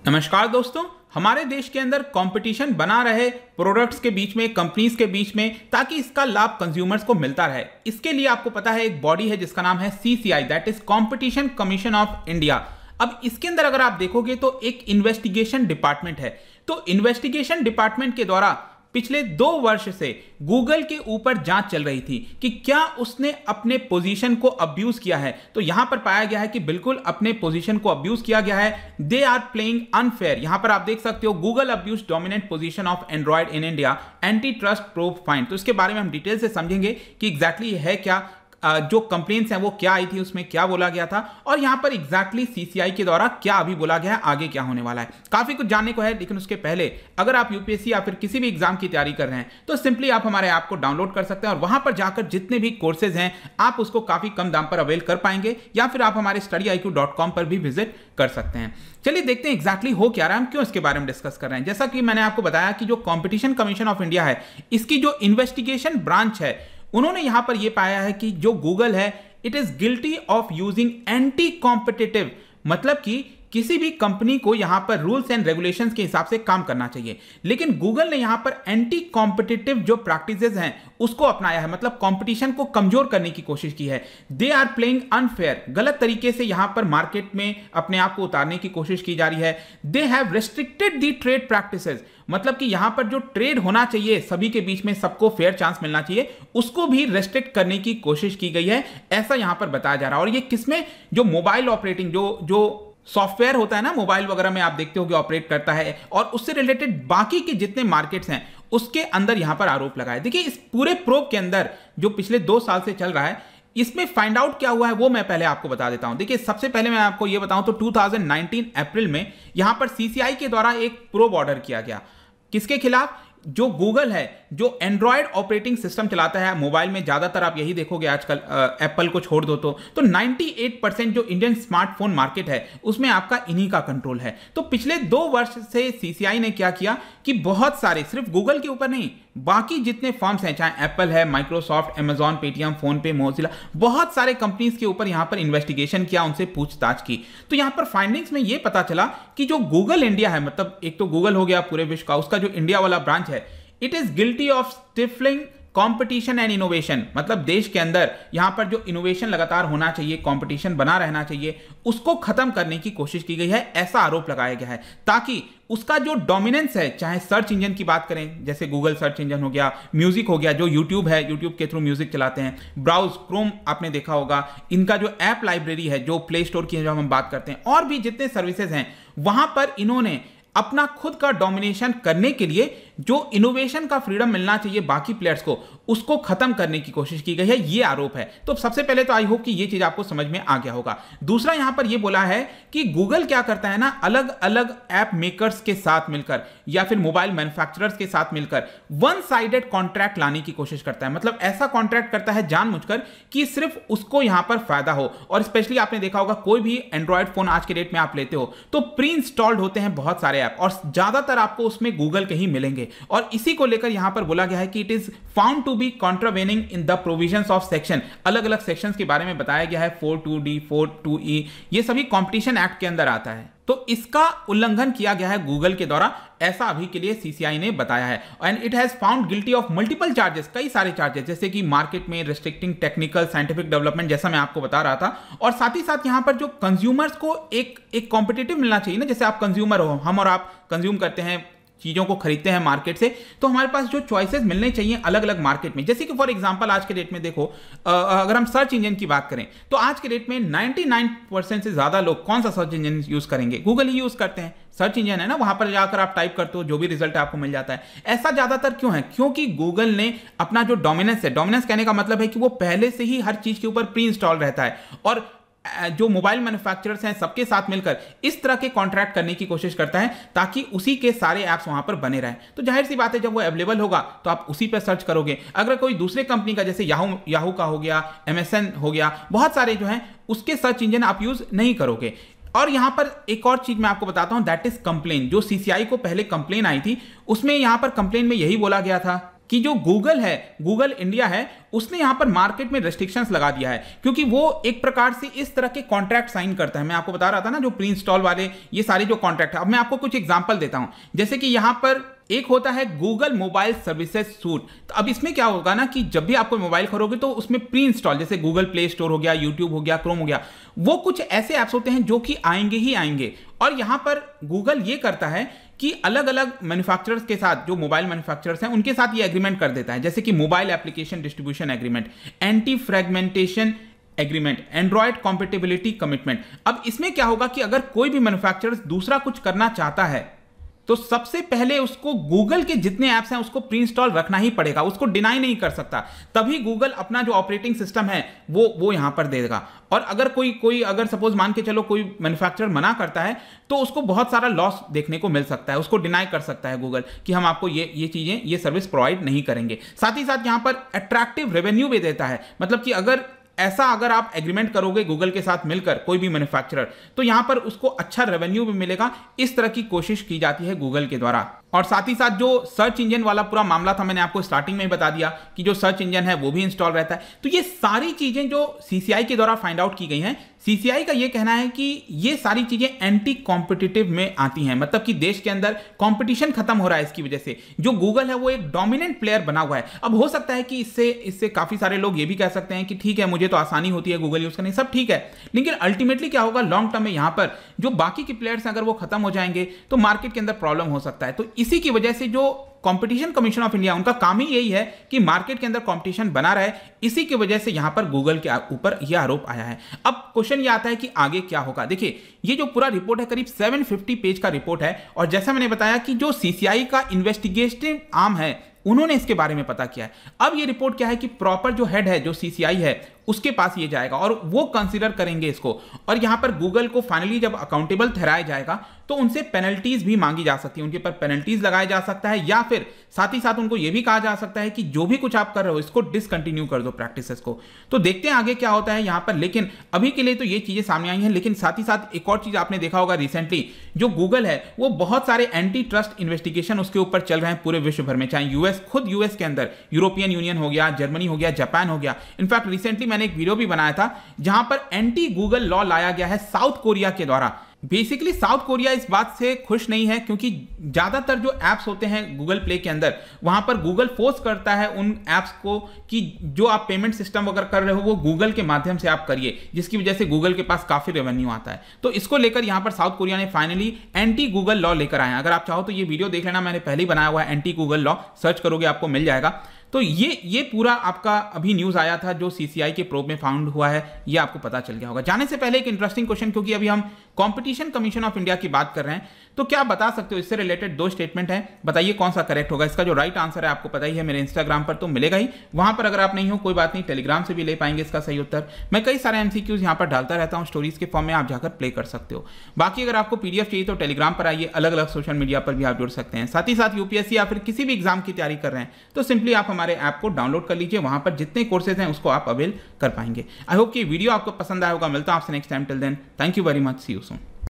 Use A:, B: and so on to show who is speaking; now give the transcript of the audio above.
A: नमस्कार दोस्तों, हमारे देश के अंदर कंपटीशन बना रहे प्रोडक्ट्स के बीच में, कंपनीज के बीच में, ताकि इसका लाभ कंज्यूमर्स को मिलता रहे। इसके लिए आपको पता है एक बॉडी है जिसका नाम है CCI, that is competition commission of India. अब इसके अंदर अगर आप देखोगे तो एक इन्वेस्टिगेशन डिपार्टमेंट है। तो इन्वेस्टिगेशन डिपार्टमेंट के द्वारा पिछले 2 वर्ष से गूगल के ऊपर जांच चल रही थी कि क्या उसने अपने पोजीशन को अब्यूज किया है। तो यहां पर पाया गया है कि बिल्कुल अपने पोजीशन को अब्यूज किया गया है। They are playing unfair. यहां पर आप देख सकते हो Google abuse dominant position of Android in India, anti trust proof find. तो इसके बारे में हम डिटेल से समझेंगे कि एग्जैक्टली है क्या, जो कंप्लेंट्स हैं वो क्या आई थी, उसमें क्या बोला गया था, और यहां पर एग्जैक्टली CCI के द्वारा क्या अभी बोला गया है, आगे क्या होने वाला है। काफी कुछ जानने को है, लेकिन उसके पहले अगर आप UPSC या फिर किसी भी एग्जाम की तैयारी कर रहे हैं तो सिंपली आप हमारे ऐप को डाउनलोड कर सकते हैं और वहां पर जाकर जितने भी कोर्सेज हैं आप उसको काफी कम दाम पर अवेल कर पाएंगे, या फिर आप हमारे studiiq.com पर भी विजिट कर सकते हैं। चलिए देखते हैं एग्जैक्टली हो क्या रहा है, हम क्यों इसके बारे में डिस्कस कर रहे हैं। जैसा कि मैंने आपको बताया कि जो कॉम्पिटिशन कमीशन ऑफ इंडिया है, इसकी जो इन्वेस्टिगेशन ब्रांच है, उन्होंने यहां पर यह पाया है कि जो गूगल है it is guilty of using anti competitive, मतलब कि किसी भी कंपनी को यहां पर रूल्स एंड रेगुलेशंस के हिसाब से काम करना चाहिए, लेकिन गूगल ने यहां पर एंटी कॉम्पिटिटिव जो प्रैक्टिसेस हैं उसको अपनाया है, मतलब कंपटीशन को कमजोर करने की कोशिश की है। दे आर प्लेइंग अनफेयर, गलत तरीके से यहां पर मार्केट में अपने आप को उतारने की कोशिश की जा रही है। They have restricted the trade practices, मतलब कि यहां पर जो ट्रेड होना चाहिए, सभी के बीच में सबको फेयर चांस मिलना चाहिए, उसको भी रेस्ट्रिक्ट करने की कोशिश की गई है, ऐसा यहां पर बताया जा रहा है। और ये किसमें, जो मोबाइल ऑपरेटिंग जो सॉफ्टवेयर होता है ना, मोबाइल वगैरह में आप देखते हो कि ऑपरेट करता है, और उससे रिलेटेड बाकी के जितने मार्केट्स हैं उसके अंदर यहां पर आरोप लगाए। देखिए इस पूरे प्रोब के अंदर जो पिछले 2 साल से चल रहा है, इसमें फाइंड आउट क्या हुआ है वो मैं पहले आपको बता देता हूं। देखिए सबसे पहले मैं आपको यह बताऊं तो 2019 अप्रैल में यहां पर CCI के द्वारा एक प्रोब ऑर्डर किया गया। किसके खिलाफ? जो गूगल है, जो एंड्रॉयड ऑपरेटिंग सिस्टम चलाता है मोबाइल में, ज्यादातर आप यही देखोगे आजकल, एप्पल को छोड़ दो तो 98% जो इंडियन स्मार्टफोन मार्केट है उसमें आपका इन्हीं का कंट्रोल है। तो पिछले 2 वर्ष से CCI ने क्या किया कि बहुत सारे, सिर्फ गूगल के ऊपर नहीं, बाकी जितने फर्म्स हैं, चाहे एप्पल है, माइक्रोसॉफ्ट, अमेजॉन, पेटीएम, फोन पे, मोजिला, बहुत सारे कंपनीज के ऊपर यहां पर इन्वेस्टिगेशन किया, उनसे पूछताछ की। तो यहां पर फाइंडिंग्स में यह पता चला कि जो गूगल इंडिया है, मतलब एक तो गूगल हो गया पूरे विश्व का, उसका जो इंडिया वाला ब्रांच है, it is guilty of stifling competition and innovation, मतलब देश के अंदर यहां पर जो इनोवेशन लगातार होना चाहिए, कंपटीशन बना रहना चाहिए, उसको खत्म करने की कोशिश की गई है, ऐसा आरोप लगाया गया है, ताकि उसका जो डोमिनेंस है, चाहे सर्च इंजन की बात करें, जैसे गूगल सर्च इंजन हो गया, म्यूजिक हो गया, जो यूट्यूब है, यूट्यूब के थ्रू म्यूजिक चलाते हैं, ब्राउज, क्रोम आपने देखा होगा, इनका जो ऐप लाइब्रेरी है, जो प्ले स्टोर की जब हम बात करते हैं, और भी जितने सर्विसेज हैं, वहां पर इन्होंने अपना खुद का डोमिनेशन करने के लिए जो इनोवेशन का फ्रीडम मिलना चाहिए बाकी प्लेयर्स को, उसको खत्म करने की कोशिश की गई है, ये आरोप है। तो सबसे पहले तो आई होप कि ये चीज आपको समझ में आ गया होगा। दूसरा यहां पर ये बोला है कि गूगल क्या करता है ना, अलग अलग ऐप मेकर्स के साथ मिलकर या फिर मोबाइल मैन्युफैक्चरर्स के साथ मिलकर वन साइडेड कॉन्ट्रैक्ट लाने की कोशिश करता है, मतलब ऐसा कॉन्ट्रैक्ट करता है जानबूझकर कि सिर्फ उसको यहां पर फायदा हो। और स्पेशली आपने देखा होगा, कोई भी एंड्रॉयड फोन आज के डेट में आप लेते हो तो प्री इंस्टॉल्ड होते हैं बहुत सारे ऐप, और ज्यादातर आपको उसमें गूगल के ही मिलेंगे, और इसी को लेकर यहां पर बोला गया है कि it is found to be contravening in the provisions of section, अलग अलग सेक्शंस के बारे में बताया गया है, 42D, 42E, ये सभी कंपटीशन एक्ट के अंदर आता है। तो इसका उल्लंघन किया गया है गूगल के द्वारा, ऐसा अभी के लिए CCI ने बताया है। And it has found guilty of multiple charges, कई सारे चार्जेस, जैसे कि मार्केट में रिस्ट्रिक्टिंग टेक्निकल साइंटिफिक डेवलपमेंट, जैसा मैं आपको बता रहा था, और साथ ही साथ यहां पर जो कंज्यूमर्स को एक कॉम्पिटिटिव मिलना चाहिए ना, जैसे आप कंज्यूमर हो, हम और आप कंज्यूम करते हैं, चीजों को खरीदते हैं मार्केट से, तो हमारे पास जो चॉइसेस मिलने चाहिए अलग अलग मार्केट में, जैसे कि फॉर एग्जांपल आज के डेट में देखो, अगर हम सर्च इंजन की बात करें तो आज के डेट में 99% से ज्यादा लोग कौन सा सर्च इंजन यूज करेंगे? गूगल ही यूज करते हैं। सर्च इंजन है ना, वहां पर जाकर आप टाइप करते हो, जो भी रिजल्ट आपको मिल जाता है। ऐसा ज्यादातर क्यों है? क्योंकि गूगल ने अपना जो डोमिनेंस है, डोमिनेंस कहने का मतलब है कि वो पहले से ही हर चीज के ऊपर प्री इंस्टॉल रहता है, और जो मोबाइल मैन्युफैक्चरर्स हैं सबके साथ मिलकर इस तरह के कॉन्ट्रैक्ट करने की कोशिश करता है, ताकि उसी के सारे ऐप्स वहां पर बने रहें। तो जाहिर सी बात है, जब वो अवेलेबल होगा तो आप उसी पर सर्च करोगे। अगर कोई दूसरे कंपनी का, जैसे याहू का हो गया, MSN हो गया, बहुत सारे जो हैं उसके सर्च इंजन आप यूज नहीं करोगे। और यहां पर एक और चीज मैं आपको बताता हूं, दैट इज कंप्लेन। जो CCI को पहले कंप्लेन आई थी, उसमें यहां पर कंप्लेन में यही बोला गया था कि जो गूगल है, गूगल इंडिया है, उसने यहां पर मार्केट में रेस्ट्रिक्शंस लगा दिया है, क्योंकि वो एक प्रकार से इस तरह के कॉन्ट्रैक्ट साइन करता है। मैं आपको बता रहा था ना, जो प्री इंस्टॉल वाले ये सारे जो कॉन्ट्रैक्ट है। अब मैं आपको कुछ एग्जांपल देता हूं, जैसे कि यहां पर एक होता है गूगल मोबाइल सर्विसेज सूट। तो अब इसमें क्या होगा ना कि जब भी आपको मोबाइल खरीदोगे तो उसमें प्री इंस्टॉल, जैसे गूगल प्ले स्टोर हो गया, यूट्यूब हो गया, क्रोम हो गया, वो कुछ ऐसे ऐप्स होते हैं जो कि आएंगे ही आएंगे। और यहां पर गूगल ये करता है कि अलग अलग मैन्युफैक्चरर्स के साथ, जो मोबाइल मैन्युफैक्चरर्स हैं उनके साथ ये एग्रीमेंट कर देता है, जैसे कि mobile application distribution agreement, anti fragmentation agreement, Android compatibility commitment. अब इसमें क्या होगा कि अगर कोई भी मैन्युफैक्चरर दूसरा कुछ करना चाहता है तो सबसे पहले उसको गूगल के जितने ऐप्स हैं उसको प्री इंस्टॉल रखना ही पड़ेगा, उसको डिनाई नहीं कर सकता। तभी गूगल अपना जो ऑपरेटिंग सिस्टम है वो यहां पर देगा। और अगर कोई अगर सपोज मान के चलो कोई मैन्युफैक्चरर मना करता है तो उसको बहुत सारा लॉस देखने को मिल सकता है, उसको डिनाई कर सकता है गूगल कि हम आपको ये चीजें, ये सर्विस प्रोवाइड नहीं करेंगे। साथ ही साथ यहां पर अट्रैक्टिव रेवेन्यू भी देता है, मतलब कि अगर आप एग्रीमेंट करोगे गूगल के साथ मिलकर कोई भी मैन्युफैक्चरर, तो यहां पर उसको अच्छा रेवेन्यू भी मिलेगा। इस तरह की कोशिश की जाती है गूगल के द्वारा। और साथ ही साथ जो सर्च इंजन वाला पूरा मामला था, मैंने आपको स्टार्टिंग में ही बता दिया कि जो सर्च इंजन है वो भी इंस्टॉल रहता है। तो ये सारी चीजें जो सीसीआई के द्वारा फाइंड आउट की गई हैं, सीसीआई का ये कहना है कि ये सारी चीजें एंटी कॉम्पिटिटिव में आती हैं, मतलब कि देश के अंदर कंपटीशन खत्म हो रहा है इसकी वजह से। जो गूगल है वो एक डोमिनेंट प्लेयर बना हुआ है। अब हो सकता है कि इससे काफी सारे लोग ये भी कह सकते हैं कि ठीक है, मुझे तो आसानी होती है गूगल यूज करने, सब ठीक है, लेकिन अल्टीमेटली क्या होगा लॉन्ग टर्म में यहां पर जो बाकी के प्लेयर्स हैं अगर वो खत्म हो जाएंगे तो मार्केट के अंदर प्रॉब्लम हो सकता है। तो इसी की वजह से जो कंपटीशन कमीशन ऑफ इंडिया, उनका काम ही यही है कि मार्केट के अंदर कंपटीशन बना रहे। इसी की वजह से यहां पर गूगल के ऊपर यह आरोप आया है। अब क्वेश्चन यह आता है कि आगे क्या होगा। देखिए, ये जो पूरा रिपोर्ट है करीब 750 पेज का रिपोर्ट है, और जैसा मैंने बताया कि जो सीसीआई का इन्वेस्टिगेटिव आर्म है उन्होंने इसके बारे में पता किया है। अब ये रिपोर्ट क्या है कि प्रॉपर जो हेड है, जो सीसीआई है, उसके पास ये जाएगा और वो कंसीडर करेंगे इसको। और यहां पर गूगल को फाइनली जब अकाउंटेबल ठहराया जाएगा तो उनसे पेनल्टीज भी मांगी जा सकती है, उनके पर पेनल्टीज लगाया जा सकता है, या फिर साथ ही साथ उनको यह भी कहा जा सकता है कि जो भी कुछ आप कर रहे हो इसको डिसकंटिन्यू कर दो प्रैक्टिसेस को। तो देखते हैं आगे क्या होता है यहां पर। लेकिन अभी के लिए तो ये चीजें सामने आई हैं। लेकिन साथ ही साथ एक और चीज आपने देखा होगा, रिसेंटली जो गूगल है वो बहुत सारे एंटी ट्रस्ट इन्वेस्टिगेशन उसके ऊपर चल रहे हैं पूरे विश्व भर में, चाहे खुद यूएस के अंदर, यूरोपियन यूनियन हो गया, जर्मनी हो गया, जापान हो गया। इनफैक्ट रिसेंटली मैंने एक वीडियो भी बनाया था जहां पर एंटी गूगल लॉ लाया गया है साउथ कोरिया के द्वारा। बेसिकली साउथ कोरिया इस बात से खुश नहीं है क्योंकि ज्यादातर जो एप्स होते हैं गूगल प्ले के अंदर, वहां पर गूगल फोर्स करता है उन एप्स को कि जो आप पेमेंट सिस्टम अगर कर रहे हो वो गूगल के माध्यम से आप करिए, जिसकी वजह से गूगल के पास काफी रेवेन्यू आता है। तो इसको लेकर यहां पर साउथ कोरिया ने फाइनली एंटी गूगल लॉ लेकर आए हैं। अगर आप चाहो तो ये वीडियो देख लेना, मैंने पहले ही बनाया हुआ है एंटी गूगल लॉ, सर्च करोगे आपको मिल जाएगा। तो ये पूरा आपका अभी न्यूज आया था जो सीसीआई के प्रोब में फाउंड हुआ है, ये आपको पता चल गया होगा। जाने से पहले एक इंटरेस्टिंग क्वेश्चन, क्योंकि अभी हम कंपटीशन कमीशन ऑफ इंडिया की बात कर रहे हैं, तो क्या बता सकते हो इससे रिलेटेड 2 स्टेटमेंट हैं, बताइए कौन सा करेक्ट होगा। इसका जो राइट आंसर है आपको पता ही है, मेरे इंस्टाग्राम पर तो मिलेगा ही, वहां पर अगर आप नहीं हो कोई बात नहीं, टेलीग्राम से भी ले पाएंगे इसका सही उत्तर। मैं कई सारे एमसीक्यूज यहां पर डालता रहता हूं स्टोरीज के फॉर्म में, आप जाकर प्ले कर सकते हो। बाकी अगर आपको पीडीएफ चाहिए तो टेलीग्राम पर आइए, अलग अलग सोशल मीडिया पर भी आप जुड़ सकते हैं। साथ ही साथ यूपीएससी या फिर किसी भी एग्जाम की तैयारी कर रहे हैं तो सिंपली आप हमारे ऐप को डाउनलोड कर लीजिए, वहां पर जितने कोर्सेज हैं उसको आप अवेल कर पाएंगे। आई होप कि वीडियो आपको पसंद आया होगा। मिलता हूं आपसे next time, till then thank you very much, see you soon.